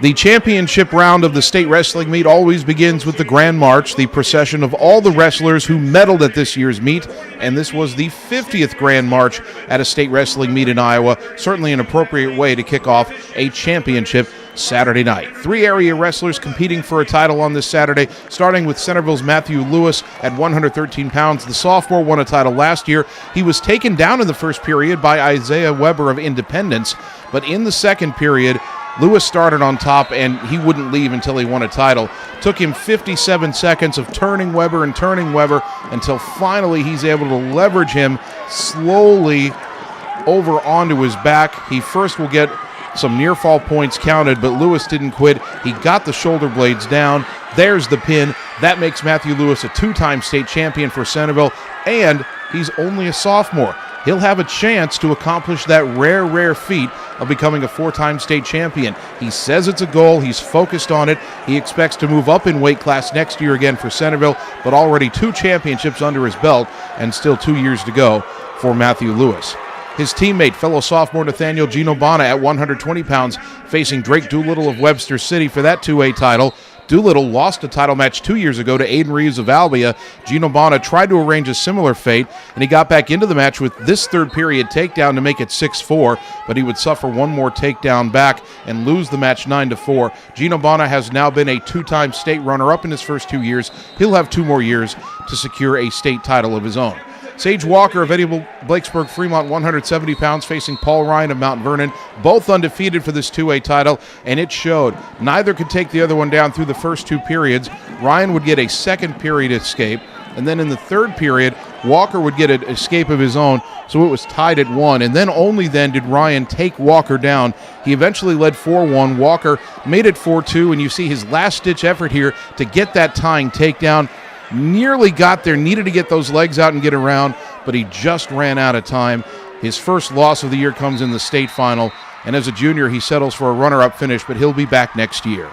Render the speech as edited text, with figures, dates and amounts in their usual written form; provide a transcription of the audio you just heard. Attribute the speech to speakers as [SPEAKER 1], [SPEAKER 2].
[SPEAKER 1] The championship round of the state wrestling meet always begins with the Grand March, the procession of all the wrestlers who medaled at this year's meet, and this was the 50th Grand March at a state wrestling meet in Iowa. Certainly an appropriate way to kick off a championship Saturday night. 3 area wrestlers competing for a title on this Saturday, starting with Centerville's Matthew Lewis at 113 pounds. The sophomore won a title last year. He was taken down in the first period by Isaiah Weber of Independence, but in the second period, Lewis started on top, and he wouldn't leave until he won a title. Took him 57 seconds of turning Weber until finally he's able to leverage him slowly over onto his back. He first will get some near fall points counted, but Lewis didn't quit. He got the shoulder blades down. There's the pin. That makes Matthew Lewis a 2-time state champion for Centerville, and he's only a sophomore. He'll have a chance to accomplish that rare feat of becoming a 4-time state champion. He says it's a goal. He's focused on it. He expects to move up in weight class next year again for Centerville, but already 2 championships under his belt and still 2 years to go for Matthew Lewis. His teammate, fellow sophomore Nathaniel Gino Bana at 120 pounds, facing Drake Doolittle of Webster City for that 2A title. Doolittle lost a title match 2 years ago to Aiden Reeves of Albia. Gino Bana tried to arrange a similar fate, and he got back into the match with this third period takedown to make it 6-4, but he would suffer one more takedown back and lose the match 9-4. Gino Bana has now been a 2-time state runner-up in his first 2 years. He'll have 2 more years to secure a state title of his own. Sage Walker of Eddie Blakesburg Fremont, 170 pounds, facing Paul Ryan of Mount Vernon, both undefeated for this 2A title, and it showed. Neither could take the other one down through the first 2 periods. Ryan would get a second period escape, and then in the third period, Walker would get an escape of his own, so it was tied at 1, and then only then did Ryan take Walker down. He eventually led 4-1. Walker made it 4-2, and you see his last-ditch effort here to get that tying takedown. Nearly got there, needed to get those legs out and get around, but he just ran out of time. His first loss of the year comes in the state final, and as a junior, he settles for a runner-up finish, but he'll be back next year.